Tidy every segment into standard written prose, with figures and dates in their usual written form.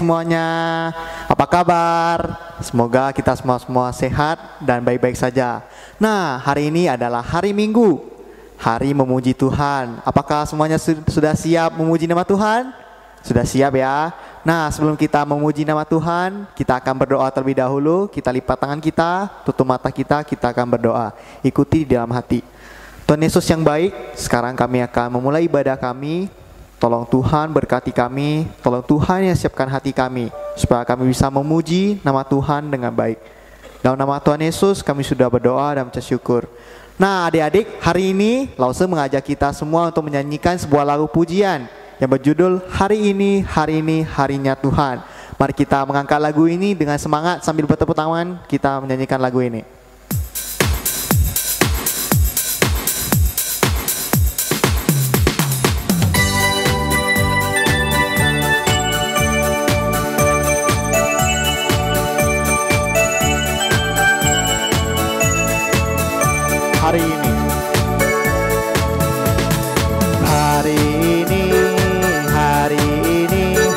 semuanya. Apa kabar? Semoga kita semua sehat dan baik-baik saja. Nah, hari ini adalah hari Minggu, hari memuji Tuhan. Apakah semuanya sudah siap memuji nama Tuhan? Sudah siap ya? Nah, sebelum kita memuji nama Tuhan, kita akan berdoa terlebih dahulu. Kita lipat tangan kita, tutup mata kita akan berdoa. Ikuti di dalam hati. Tuhan Yesus yang baik, sekarang kami akan memulai ibadah kami. Tolong Tuhan berkati kami, tolong Tuhan yang siapkan hati kami, supaya kami bisa memuji nama Tuhan dengan baik. Dalam nama Tuhan Yesus kami sudah berdoa dan mengucap syukur. Nah adik-adik, hari ini Lause mengajak kita semua untuk menyanyikan sebuah lagu pujian yang berjudul Hari ini, harinya Tuhan. Mari kita mengangkat lagu ini dengan semangat sambil bertepuk tangan, kita menyanyikan lagu ini. Hari ini,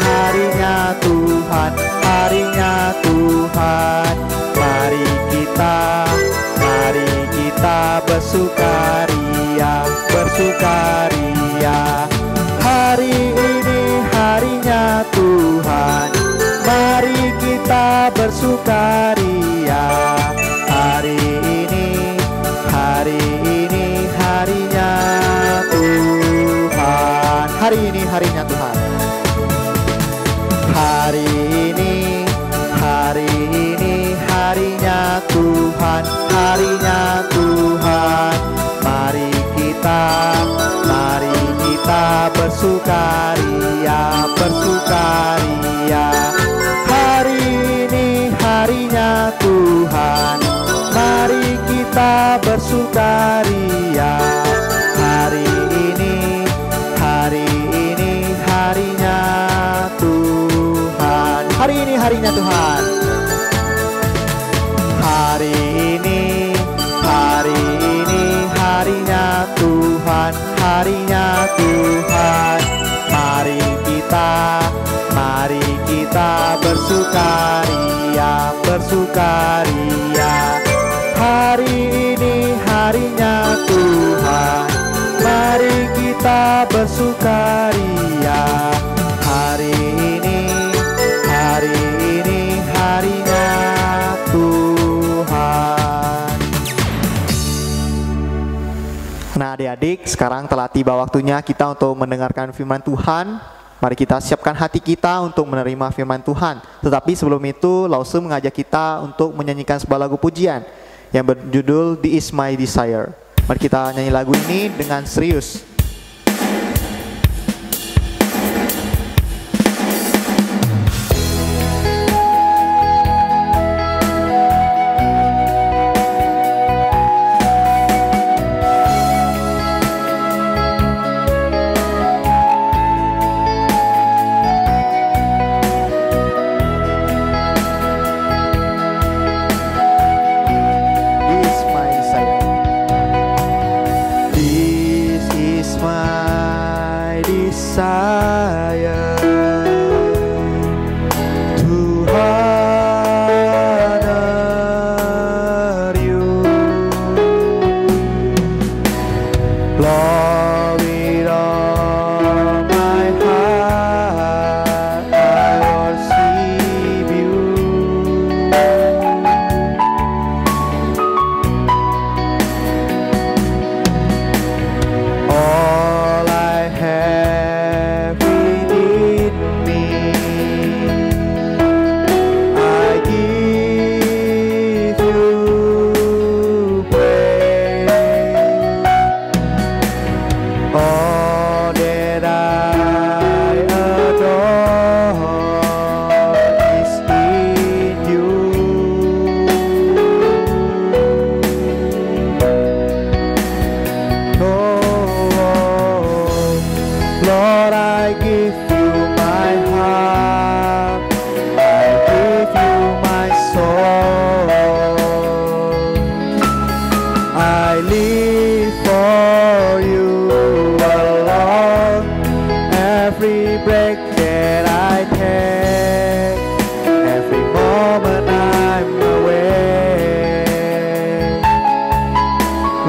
harinya Tuhan, mari kita bersukaria. Hari ini harinya Tuhan, mari kita bersukaria. Hari ini harinya Tuhan. Hari ini harinya Tuhan. Hari ini harinya Tuhan, Mari kita bersukaria. Hari ini harinya Tuhan, mari kita bersukaria. Hari ini harinya Tuhan. Hari ini harinya Tuhan. Hari ini harinya Tuhan, Mari kita bersukaria. Hari ini harinya Tuhan, mari kita bersukaria. Hari ini harinya Tuhan. Nah adik-adik, sekarang telah tiba waktunya kita untuk mendengarkan firman Tuhan. Mari kita siapkan hati kita untuk menerima firman Tuhan. Tetapi sebelum itu, Lause mengajak kita untuk menyanyikan sebuah lagu pujian yang berjudul This Is My Desire. Mari kita nyanyi lagu ini dengan serius.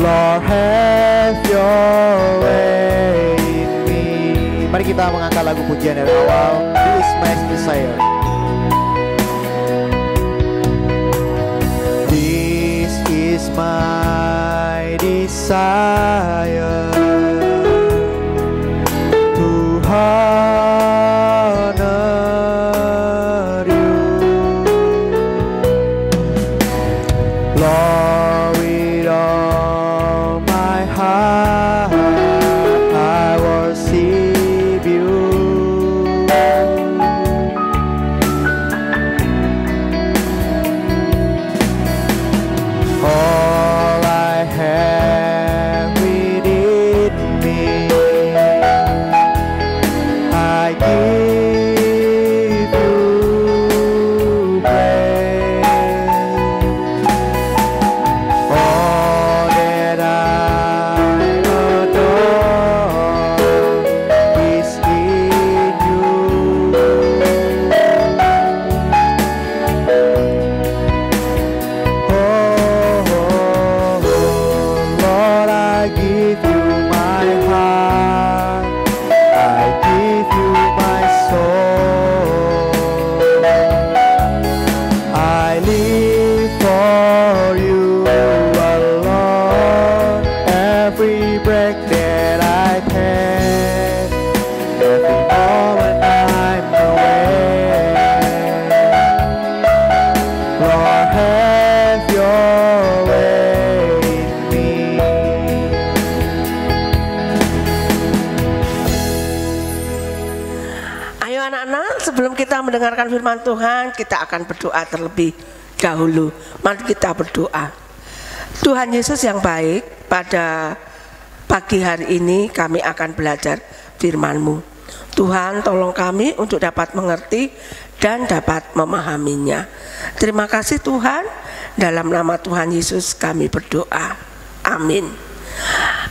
Lord, have your way in me. Mari kita mengangkat lagu pujian dari awal. This is my desire. This is my desire, to honor you, Lord, with all my heart I worship you. All I have within me, I give you praise. All that I adore is in you. Lord, I give you my heart, I give you my soul, I live for you alone. Every breath that I take, every moment I'm awake, Lord, have your way in me. Ayo anak-anak, sebelum kita mendengarkan firman Tuhan, kita akan berdoa terlebih dahulu. Mari kita berdoa. Tuhan Yesus yang baik, pada pagi hari ini kami akan belajar firman-Mu. Tuhan, tolong kami untuk dapat mengerti dan dapat memahaminya. Terima kasih Tuhan, dalam nama Tuhan Yesus kami berdoa. Amin.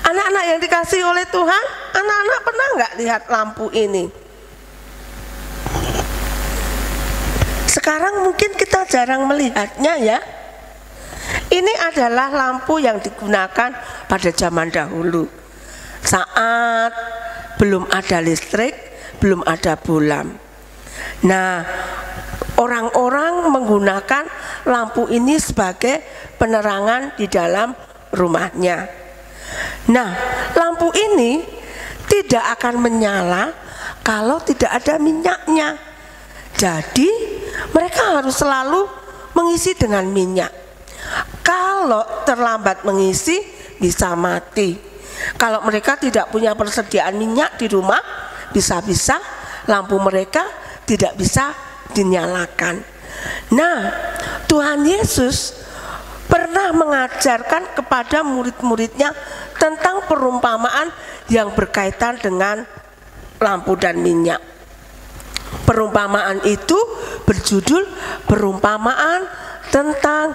Anak-anak yang dikasihi oleh Tuhan, anak-anak pernah nggak lihat lampu ini? Sekarang mungkin kita jarang melihatnya ya. Ini adalah lampu yang digunakan pada zaman dahulu, saat belum ada listrik, belum ada bolam. Nah, orang-orang menggunakan lampu ini sebagai penerangan di dalam rumahnya. Nah, lampu ini tidak akan menyala kalau tidak ada minyaknya. Jadi mereka harus selalu mengisi dengan minyak. Kalau terlambat mengisi bisa mati. Kalau mereka tidak punya persediaan minyak di rumah, bisa-bisa lampu mereka tidak bisa dinyalakan. Nah, Tuhan Yesus pernah mengajarkan kepada murid-muridnya tentang perumpamaan yang berkaitan dengan lampu dan minyak. Perumpamaan itu berjudul perumpamaan tentang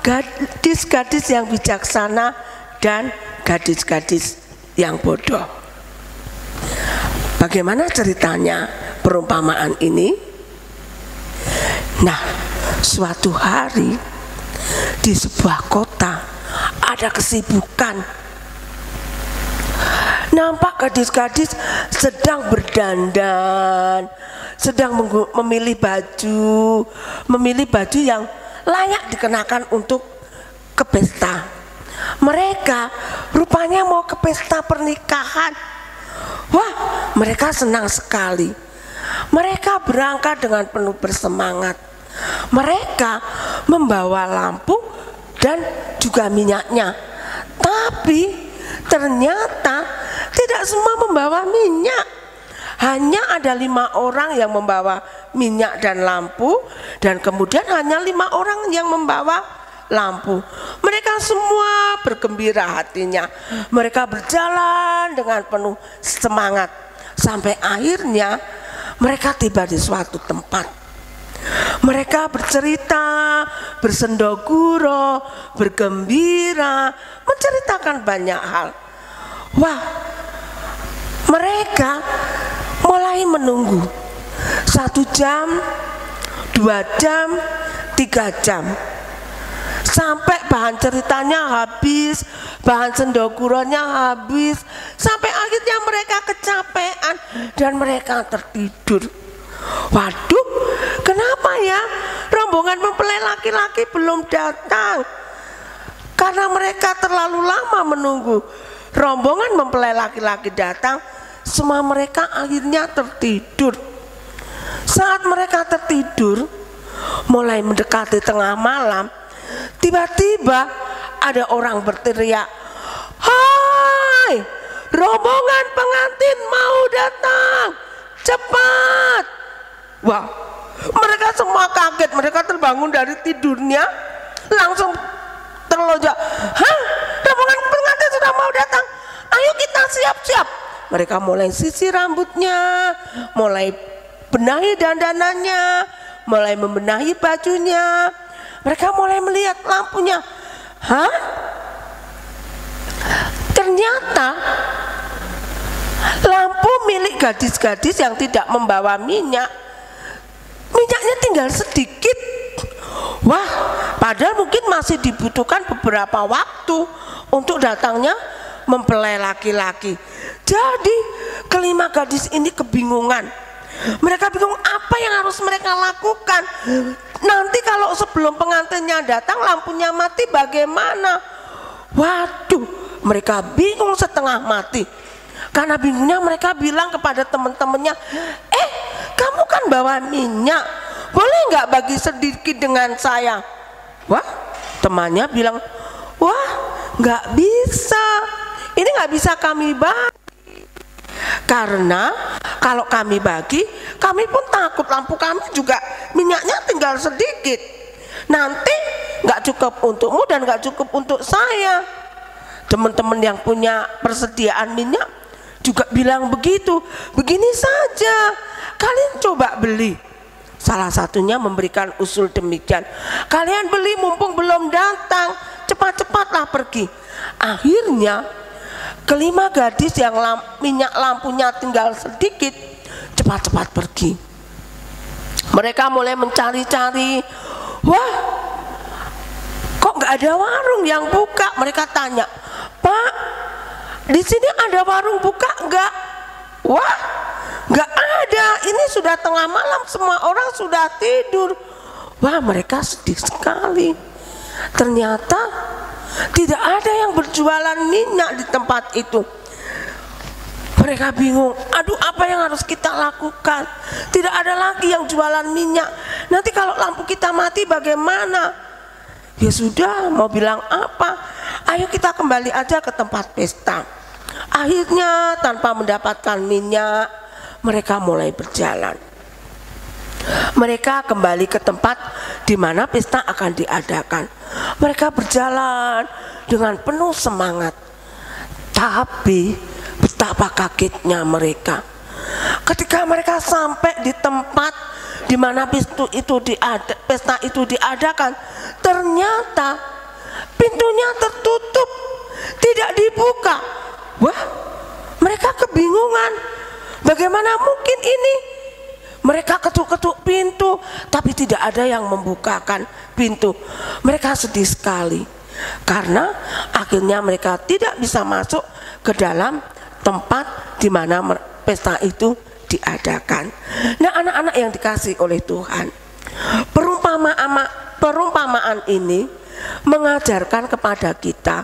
gadis-gadis yang bijaksana dan gadis-gadis yang bodoh. Bagaimana ceritanya perumpamaan ini? Nah, suatu hari di sebuah kota ada kesibukan. Nampak gadis-gadis sedang berdandan, sedang memilih baju yang layak dikenakan untuk ke pesta. Mereka rupanya mau ke pesta pernikahan. Wah, mereka senang sekali. Mereka berangkat dengan penuh bersemangat. Mereka membawa lampu dan juga minyaknya. Tapi ternyata tidak semua membawa minyak. Hanya ada 5 orang yang membawa minyak dan lampu, dan kemudian hanya 5 orang yang membawa lampu. Mereka semua bergembira hatinya. Mereka berjalan dengan penuh semangat sampai akhirnya mereka tiba di suatu tempat. Mereka bercerita, bersendoguro, bergembira, menceritakan banyak hal. Wah, mereka mulai menunggu 1 jam, 2 jam, 3 jam, sampai bahan ceritanya habis, bahan sendokurannya habis, sampai akhirnya mereka kecapean dan mereka tertidur. Waduh, kenapa ya rombongan mempelai laki-laki belum datang? Karena mereka terlalu lama menunggu rombongan mempelai laki-laki datang, semua mereka akhirnya tertidur. Saat mereka tertidur, mulai mendekati tengah malam, tiba-tiba ada orang berteriak, "Hai, rombongan pengantin mau datang, cepat!" Wah, mereka semua kaget, mereka terbangun dari tidurnya, langsung terlonjak. "Hah, rombongan pengantin sudah mau datang, ayo kita siap-siap." Mereka mulai sisir rambutnya, mulai benahi dandanannya, mulai membenahi bajunya. Mereka mulai melihat lampunya. Hah? Ternyata lampu milik gadis-gadis yang tidak membawa minyak. Minyaknya tinggal sedikit. Wah, padahal mungkin masih dibutuhkan beberapa waktu untuk datangnya mempelai laki-laki. Jadi kelima gadis ini kebingungan. Mereka bingung apa yang harus mereka lakukan. Nanti kalau sebelum pengantinnya datang lampunya mati bagaimana? Waduh, mereka bingung setengah mati. Karena bingungnya mereka bilang kepada teman-temannya, kamu kan bawa minyak, boleh nggak bagi sedikit dengan saya? Wah, temannya bilang, wah nggak bisa, ini nggak bisa kami bagi. Karena kalau kami bagi, kami pun takut lampu kami juga minyaknya tinggal sedikit. Nanti nggak cukup untukmu dan nggak cukup untuk saya. Teman-teman yang punya persediaan minyak juga bilang begitu. Begini saja, kalian coba beli. Salah satunya memberikan usul demikian, kalian beli mumpung belum datang, cepat-cepatlah pergi. Akhirnya kelima gadis yang minyak lampunya tinggal sedikit cepat-cepat pergi. Mereka mulai mencari-cari. Wah, kok nggak ada warung yang buka? Mereka tanya, Pak, di sini ada warung buka nggak? Wah, nggak ada. Ini sudah tengah malam, semua orang sudah tidur. Wah, mereka sedih sekali. Ternyata tidak ada yang berjualan minyak di tempat itu. Mereka bingung, aduh apa yang harus kita lakukan? Tidak ada lagi yang jualan minyak. Nanti kalau lampu kita mati bagaimana? Ya sudah, mau bilang apa? Ayo kita kembali aja ke tempat pesta. Akhirnya tanpa mendapatkan minyak, mereka mulai berjalan. Mereka kembali ke tempat di mana pesta akan diadakan. Mereka berjalan dengan penuh semangat. Tapi betapa kagetnya mereka ketika mereka sampai di tempat di mana pesta itu diadakan. Ternyata pintunya tertutup, tidak dibuka. Wah, mereka kebingungan. Bagaimana mungkin ini? Mereka ketuk-ketuk pintu, tapi tidak ada yang membukakan pintu. Mereka sedih sekali karena akhirnya mereka tidak bisa masuk ke dalam tempat di mana pesta itu diadakan. Nah, anak-anak yang dikasihi oleh Tuhan, perumpamaan ini mengajarkan kepada kita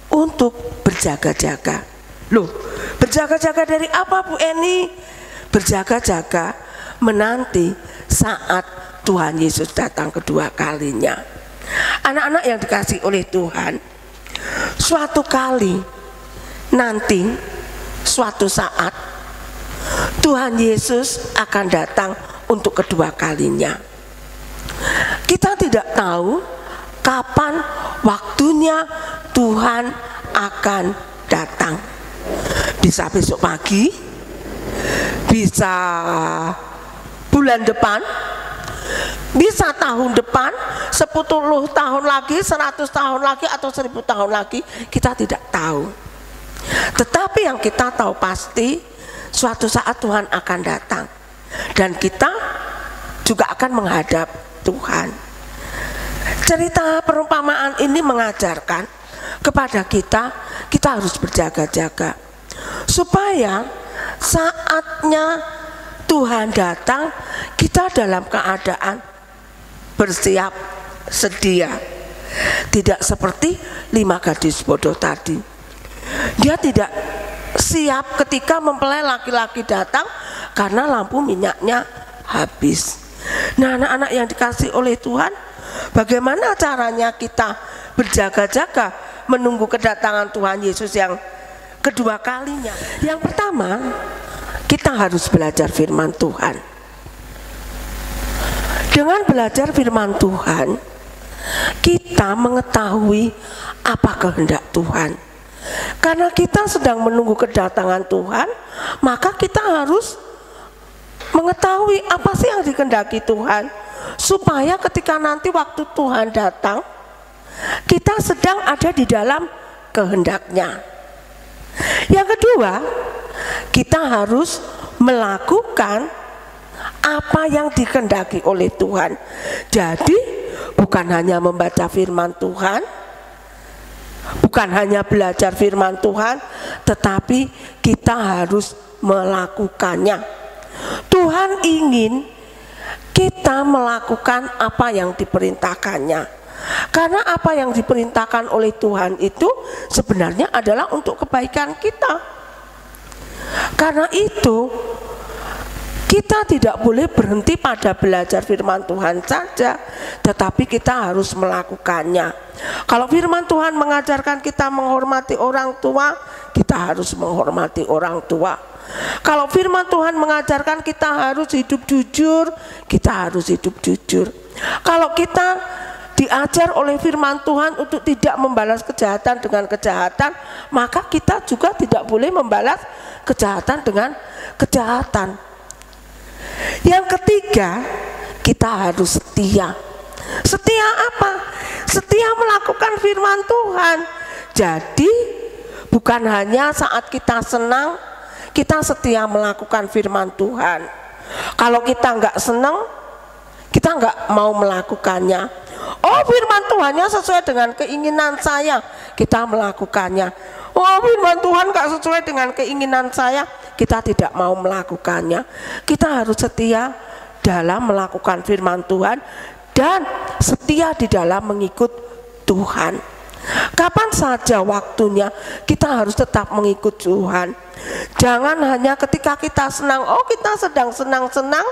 untuk berjaga-jaga. Loh, berjaga-jaga dari apa, Bu Eni? Berjaga-jaga menanti saat Tuhan Yesus datang kedua kalinya. Anak-anak yang dikasihi oleh Tuhan, suatu kali nanti, suatu saat Tuhan Yesus akan datang untuk kedua kalinya. Kita tidak tahu kapan waktunya Tuhan akan datang. Bisa besok pagi, bisa bulan depan, bisa tahun depan, 10 tahun lagi, 100 tahun lagi, atau 1000 tahun lagi, kita tidak tahu. Tetapi yang kita tahu pasti, suatu saat Tuhan akan datang dan kita juga akan menghadap Tuhan. Cerita perumpamaan ini mengajarkan kepada kita, kita harus berjaga-jaga supaya saatnya Tuhan datang, kita dalam keadaan bersiap sedia. Tidak seperti 5 gadis bodoh tadi. Dia tidak siap ketika mempelai laki-laki datang karena lampu minyaknya habis. Nah, anak-anak yang dikasih oleh Tuhan, bagaimana caranya kita berjaga-jaga menunggu kedatangan Tuhan Yesus yang kedua kalinya? Yang pertama, kita harus belajar firman Tuhan. Dengan belajar firman Tuhan, kita mengetahui apa kehendak Tuhan. Karena kita sedang menunggu kedatangan Tuhan, maka kita harus mengetahui apa sih yang dikehendaki Tuhan, supaya ketika nanti waktu Tuhan datang, kita sedang ada di dalam kehendaknya. Yang kedua, kita harus melakukan apa yang dikehendaki oleh Tuhan. Jadi bukan hanya membaca firman Tuhan, bukan hanya belajar firman Tuhan, tetapi kita harus melakukannya. Tuhan ingin kita melakukan apa yang diperintahkannya. Karena apa yang diperintahkan oleh Tuhan itu sebenarnya adalah untuk kebaikan kita. Karena itu kita tidak boleh berhenti pada belajar firman Tuhan saja, tetapi kita harus melakukannya. Kalau firman Tuhan mengajarkan kita menghormati orang tua, kita harus menghormati orang tua. Kalau firman Tuhan mengajarkan kita harus hidup jujur, kita harus hidup jujur. Kalau kita diajar oleh firman Tuhan untuk tidak membalas kejahatan dengan kejahatan, maka kita juga tidak boleh membalas kejahatan dengan kejahatan. Yang ketiga, kita harus setia. Setia apa? Setia melakukan firman Tuhan. Jadi bukan hanya saat kita senang kita setia melakukan firman Tuhan. Kalau kita nggak senang, kita nggak mau melakukannya. Oh, firman Tuhannya sesuai dengan keinginan saya, kita melakukannya. Oh, firman Tuhan nggak sesuai dengan keinginan saya, kita tidak mau melakukannya. Kita harus setia dalam melakukan firman Tuhan dan setia di dalam mengikut Tuhan. Kapan saja waktunya kita harus tetap mengikut Tuhan. Jangan hanya ketika kita senang, oh kita sedang senang-senang,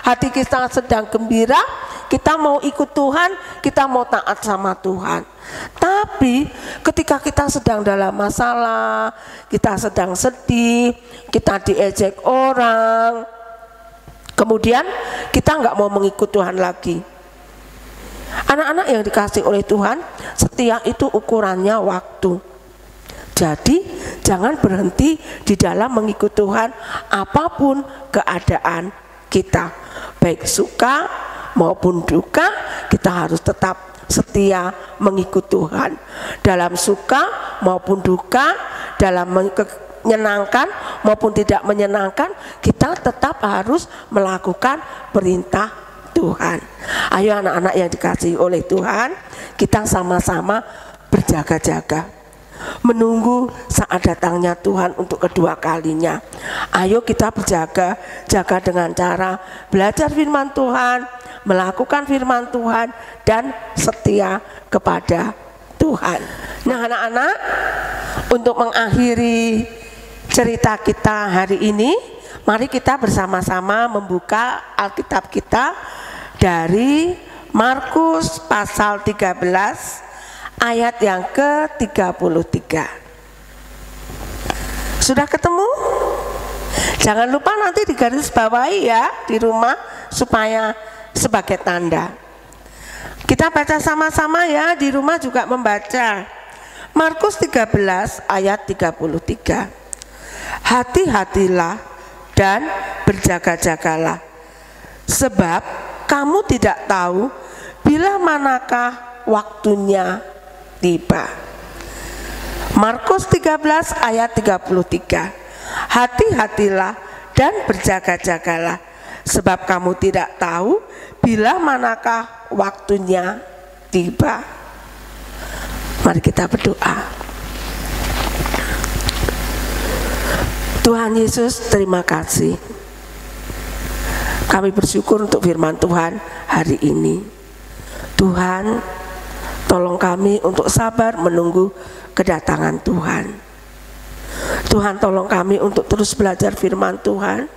hati kita sedang gembira, kita mau ikut Tuhan, kita mau taat sama Tuhan. Tapi ketika kita sedang dalam masalah, kita sedang sedih, kita diejek orang, kemudian kita nggak mau mengikut Tuhan lagi. Anak-anak yang dikasih oleh Tuhan, setia itu ukurannya waktu. Jadi jangan berhenti di dalam mengikut Tuhan apapun keadaan kita, baik suka maupun duka, kita harus tetap setia mengikut Tuhan. Dalam suka maupun duka, dalam menyenangkan maupun tidak menyenangkan, kita tetap harus melakukan perintah Tuhan. Ayo anak-anak yang dikasihi oleh Tuhan, kita sama-sama berjaga-jaga menunggu saat datangnya Tuhan untuk kedua kalinya. Ayo kita berjaga-jaga dengan cara belajar firman Tuhan, melakukan firman Tuhan, dan setia kepada Tuhan. Nah anak-anak, untuk mengakhiri cerita kita hari ini, mari kita bersama-sama membuka Alkitab kita dari Markus pasal 13 ayat yang ke-33. Sudah ketemu? Jangan lupa nanti digaris bawahi ya di rumah supaya sebagai tanda. Kita baca sama-sama ya, di rumah juga membaca. Markus 13 ayat 33. Hati-hatilah dan berjaga-jagalah, sebab kamu tidak tahu bila manakah waktunya tiba. Markus 13 ayat 33. Hati-hatilah dan berjaga-jagalah, sebab kamu tidak tahu bila manakah waktunya tiba. Mari kita berdoa. Tuhan Yesus, terima kasih. Kami bersyukur untuk firman Tuhan hari ini. Tuhan, tolong kami untuk sabar menunggu kedatangan Tuhan. Tuhan, tolong kami untuk terus belajar firman Tuhan.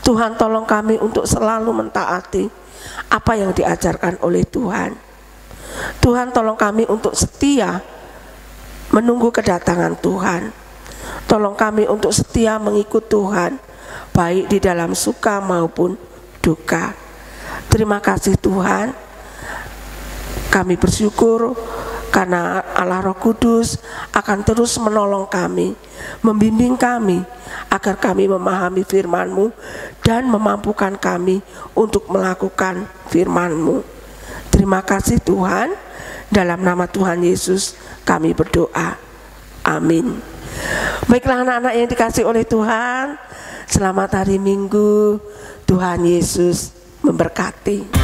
Tuhan, tolong kami untuk selalu mentaati apa yang diajarkan oleh Tuhan. Tuhan, tolong kami untuk setia menunggu kedatangan Tuhan. Tolong kami untuk setia mengikut Tuhan, baik di dalam suka maupun duka. Terima kasih Tuhan. Kami bersyukur karena Allah Roh Kudus akan terus menolong kami, membimbing kami agar kami memahami firman-Mu dan memampukan kami untuk melakukan firman-Mu. Terima kasih Tuhan. Dalam nama Tuhan Yesus kami berdoa. Amin. Baiklah anak-anak yang dikasih oleh Tuhan, selamat hari Minggu. Tuhan Yesus memberkati.